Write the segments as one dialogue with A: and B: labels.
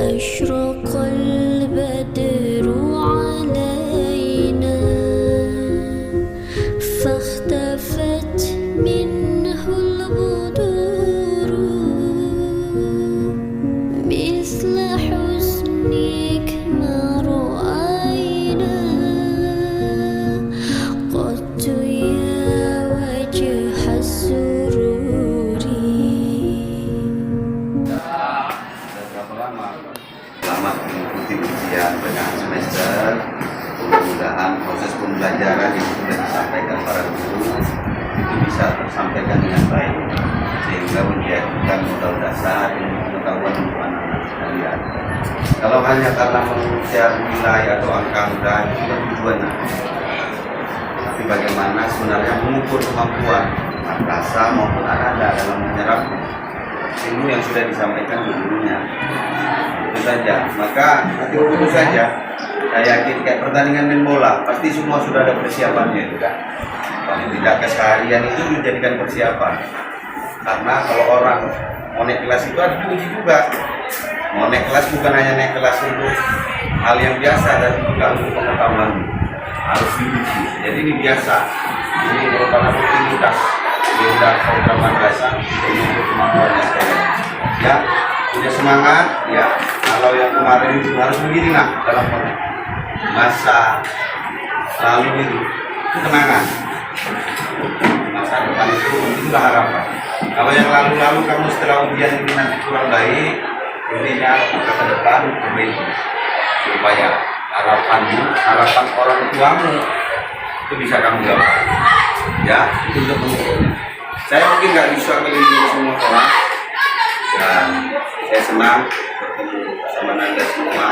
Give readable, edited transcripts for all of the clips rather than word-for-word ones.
A: أشرق البدر علينا فاختفت منه البدور مثل حسنك ما رأينا قط يا وجه السرور.
B: Selamat mengikuti ujian pertengahan semester. Mudah-mudahan proses pembelajaran yang sudah disampaikan para guru itu bisa tersampaikan dengan baik sehingga menjadikan modal dasar dan pengetahuan untuk anak-anak sekalian. Kalau hanya karena mengejar nilai atau angka mudah itu bukan tujuannya. Tapi bagaimana sebenarnya mengukur kemampuan rasa maupun ananda dalam menyerap ilmu yang sudah disampaikan gurunya. Itu saja. Maka itu saja. Saya yakin kayak pertandingan main bola pasti semua sudah ada persiapannya itu kan. Paling tidak keseharian itu dijadikan persiapan. Karena kalau orang mau naik kelas itu harus diuji juga. Mau naik kelas bukan hanya naik kelas untuk hal yang biasa dan juga untuk pengetahuan, harus diuji. Jadi ini biasa. Ini merupakan rutinitas. Sudah program madrasah untuk kemampuannya saya. Ya, punya semangat. Ya, kalau yang kemarin itu harus begini lah dalam masa lalu itu kenangan. Masa depan itulah harapan. Kalau yang lalu-lalu kamu setelah ujian ini nanti kurang baik, intinya maka ke depan perbaiki supaya harapanmu, harapan orang tuamu itu bisa kamu dapatkan. Ya, itu untuk mengukurnya. Saya mungkin nggak bisa melindungi semua kelas dan saya senang bertemu sama Anda semua.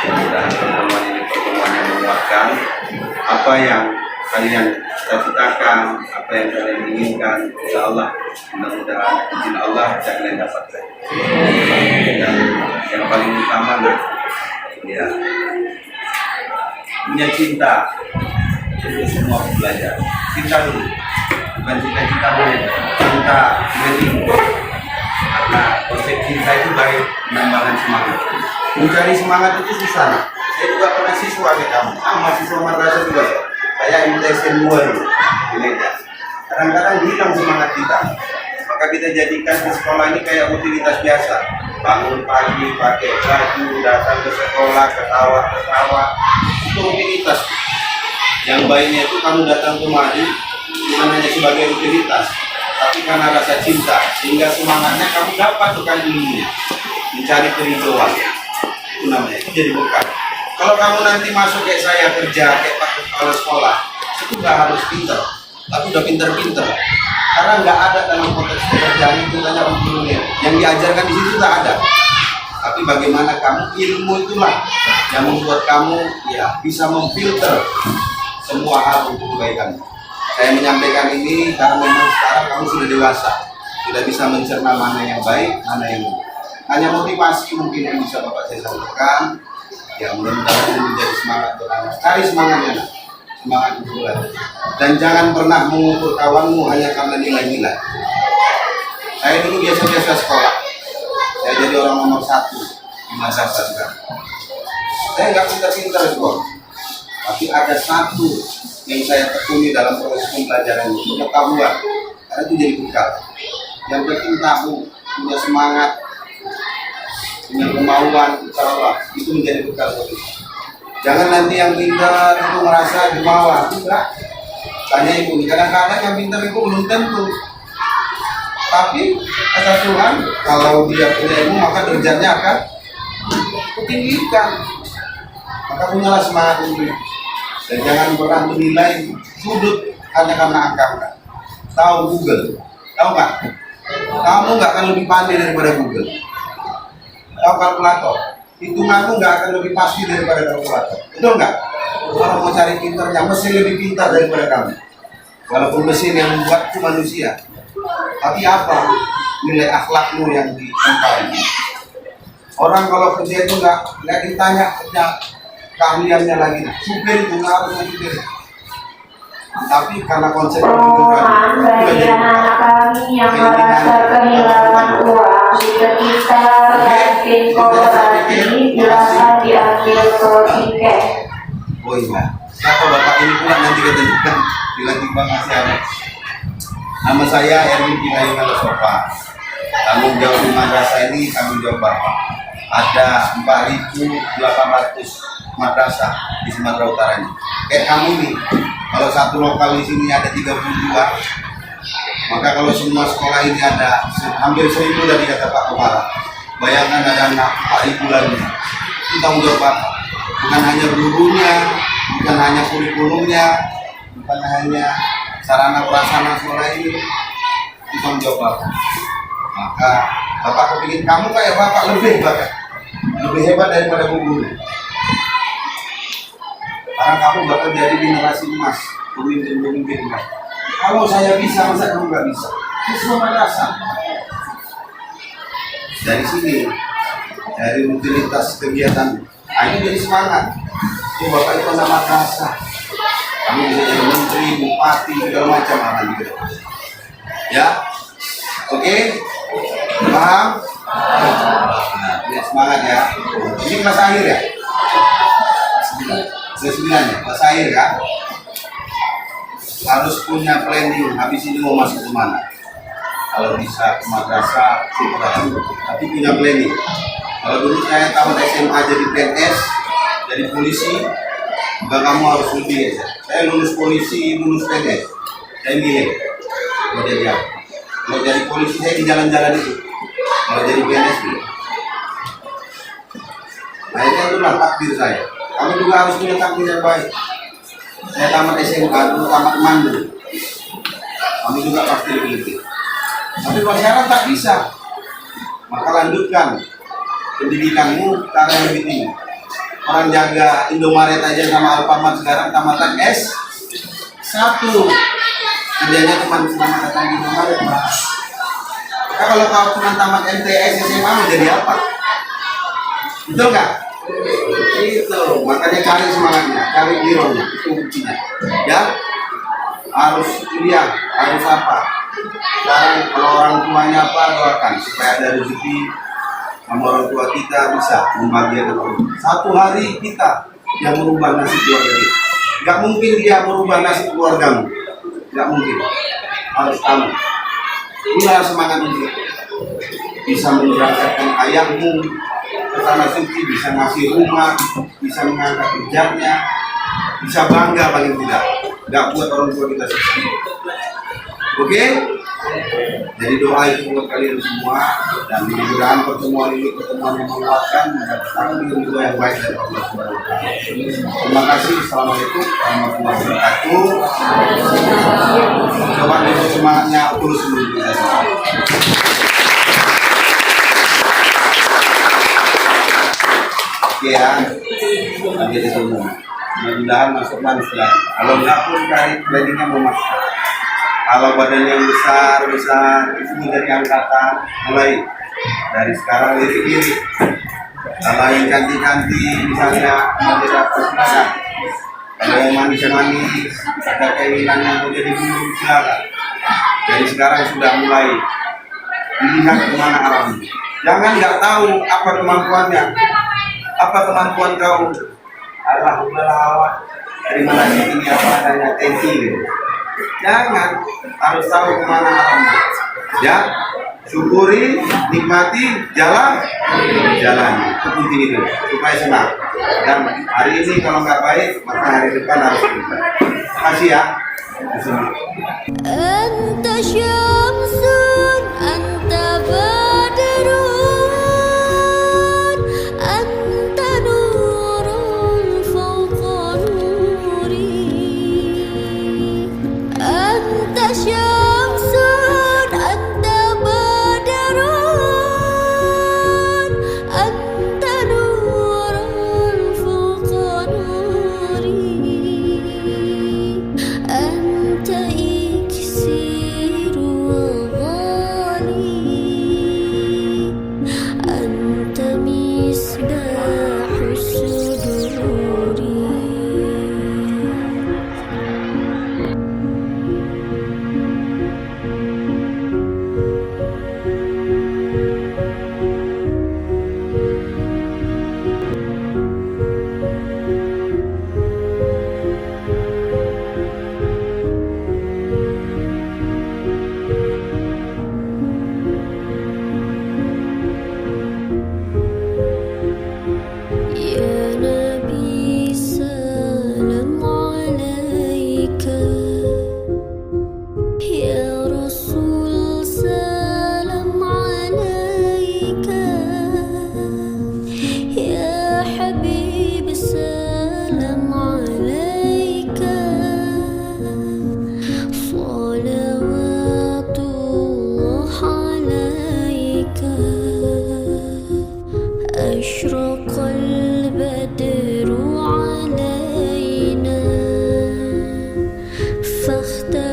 B: Mudah-mudahan pertemuan ini pertemuan yang menguatkan apa yang kalian cita-citakan, apa yang kalian inginkan. Insya Allah, mudah-mudahan izin Allah bisa kalian dapatkan. Dan yang paling utama, ya, punya cinta untuk semua belajar. Cinta dulu, bukan cita-cita boleh, cinta berilmu. Karena konsep cinta itu baik menambahkan semangat. Mencari semangat itu susah. Saya juga pernah siswa kayak kamu, mahasiswa madrasah juga. Saya MTSN 2 dulu di Medan. Kadang-kadang hilang semangat kita. Maka kita jadikan di sekolah ini kayak rutinitas biasa. Bangun pagi, pakai baju, datang ke sekolah, ketawa. Itu rutinitas. Yang baiknya itu kamu datang kemari bukan hanya sebagai rutinitas, tapi karena rasa cinta, sehingga semangatnya kamu dapat bukan ilmunya, mencari keridhaan. Itu namanya, itu jadi bekal. Kalau kamu nanti masuk kayak saya kerja, kayak pakai kepala sekolah, itu nggak harus pinter, tapi udah pinter-pinter. Karena nggak ada dalam konteks pekerjaan itu hanya ilmunya. Yang diajarkan di situ nggak ada. Tapi bagaimana kamu, ilmu itulah yang membuat kamu ya bisa memfilter semua hal untuk kebaikan. Saya menyampaikan ini karena memang sekarang kamu sudah dewasa, sudah bisa mencerna mana yang baik, mana yang buruk. Hanya motivasi mungkin yang bisa Bapak saya sampaikan. Ya, mudah-mudahan menjadi semangat beranak. Cari semangatnya, semangat untuk belajar. Dan jangan pernah mengukur kawanmu hanya karena nilai-nilai. Saya dulu biasa-biasa sekolah. Saya jadi orang nomor 1 di masa saya. Saya nggak pintar-pintar sekolah. Tapi ada satu yang saya tekuni dalam proses pembelajaran ini, pengetahuan. Karena itu jadi bekal. Yang penting tahu, punya semangat, punya kemauan, insya Allah itu menjadi bekal buat kita. Jangan nanti yang pintar itu merasa di bawah. Enggak. Tanya ibu, kadang-kadang yang pintar itu belum tentu. Tapi kata Tuhan, kalau dia punya ilmu maka derajatnya akan ditinggikan. Maka punyalah semangat ini. Dan jangan pernah menilai sudut hanya karena angka. Tahu Google, tahu nggak? Kamu nggak akan lebih pandai daripada Google. Tahu kalkulator, hitunganmu nggak akan lebih pasti daripada kalkulator. Betul nggak? Kalau mau cari pintarnya, mesin lebih pintar daripada kamu. Walaupun mesin yang membuat itu manusia. Tapi apa nilai akhlakmu yang ditempai? Orang kalau kerja itu nggak ditanya keahliannya lagi, supir itu nggak harus supir. Tapi karena konsep
C: kami yang merasa kehilangan uang, jika kita yakin ini silakan diambil ke tiket.
B: Oh iya, siapa bapak ini pula nanti ketentukan tiba-tiba ngasih apa? Nama saya Erwin Pinayu Sofa. Tanggung jawab di madrasah ini tanggung jawab bapak. Ada 4.800 madrasah di Sumatera Utara ini. Kayak kamu nih, kalau satu lokal di sini ada 32, maka kalau semua sekolah ini ada hampir 1.000 dari kata Pak Kepala. Bayangkan ada 4.000 lagi. Itu tanggung jawab bapak. Bukan hanya gurunya, bukan hanya kurikulumnya, bukan hanya sarana prasarana sekolah ini, itu tanggung jawab bapak. Maka bapak kepingin kamu kayak bapak lebih hebat daripada guru. Karena kamu bakal jadi generasi emas, pemimpin emas. Kalau saya bisa, masa kamu nggak bisa? Itu semua madrasah. Dari sini, dari utilitas kegiatan, ini jadi semangat. Itu bapak itu anak madrasah. Kamu bisa jadi menteri, bupati, segala macam akan gitu. Ya, oke, paham? Nah, ya, semangat ya. Ini kelas akhir ya? Kelas 9 ya, kelas akhir kan? Harus punya planning, habis ini mau masuk ke mana? Kalau bisa ke madrasah, syukur. Tapi punya planning. Kalau dulu saya tamat SMA jadi PNS, jadi polisi, maka kamu harus lebih ya. Saya lulus polisi, lulus PNS. Saya milih mau jadi apa? Kalau jadi polisi saya di jalan-jalan itu. Kalau jadi PNS dulu. Akhirnya itulah takdir saya. Kamu juga harus punya takdir yang baik. Saya tamat SMK dulu, tamat MAN dulu. Kamu juga pasti lebih. Tapi kalau sekarang tak bisa, maka lanjutkan pendidikanmu karena yang lebih tinggi. Orang jaga Indomaret aja sama Alfamart sekarang tamatan S1. Kerjanya cuma selama datang di Indomaret. Maka kalau kau cuma tamat MTS SMA mau jadi apa? Betul nggak? Itu makanya cari semangatnya, cari hero-nya, itu kuncinya. Ya, harus kuliah, harus apa? Sekarang kalau orang tuanya apa, doakan supaya ada rezeki sama orang tua kita bisa membagikan orang. Satu hari kita yang merubah nasib keluarga kita. Gak mungkin dia merubah nasib keluargamu. Gak mungkin. Harus kamu. Inilah semangat itu. Bisa menjalankan ayahmu ke tanah suci, bisa ngasih rumah, bisa mengangkat kerjanya, bisa bangga paling tidak. Gak buat orang tua kita susah. Oke? Jadi doa itu buat kalian semua, dan mudah-mudahan pertemuan ini pertemuan yang menguatkan, mendatangkan ilmu yang baik dari Allah Subhanahu wa Ta'ala. Terima kasih. Assalamualaikum warahmatullahi wabarakatuh. Coba dulu semangatnya terus dulu kita semua. Oke ya, nanti ketemu. Mudah-mudahan masuk setelah. Kalau enggak pun cari planningnya mau masuk. Kalau badan yang besar itu menjadi angkatan, mulai dari sekarang lirik-lirik. Kalau yang kanti-kanti misalnya mau tidak silakan. Kalau yang manis-manis ada keinginan yang menjadi guru silakan. Dari sekarang sudah mulai dilihat kemana arahnya. Jangan nggak tahu apa kemampuannya, apa kemampuan kau. Alhamdulillah dari mana ini apa adanya tensi. Jangan, harus tahu kemana arahnya. Ya, syukuri, nikmati, jalan. Itu kunci itu, supaya senang. Dan hari ini kalau nggak baik, maka hari depan harus berubah. Terima kasih ya.
A: Anta syamsun, anta badrun, anta nurun fawqa nuri. Anta syamsun, anta badrun, anta nurun fawqa nuri. أنت إكسير وغالي فاختار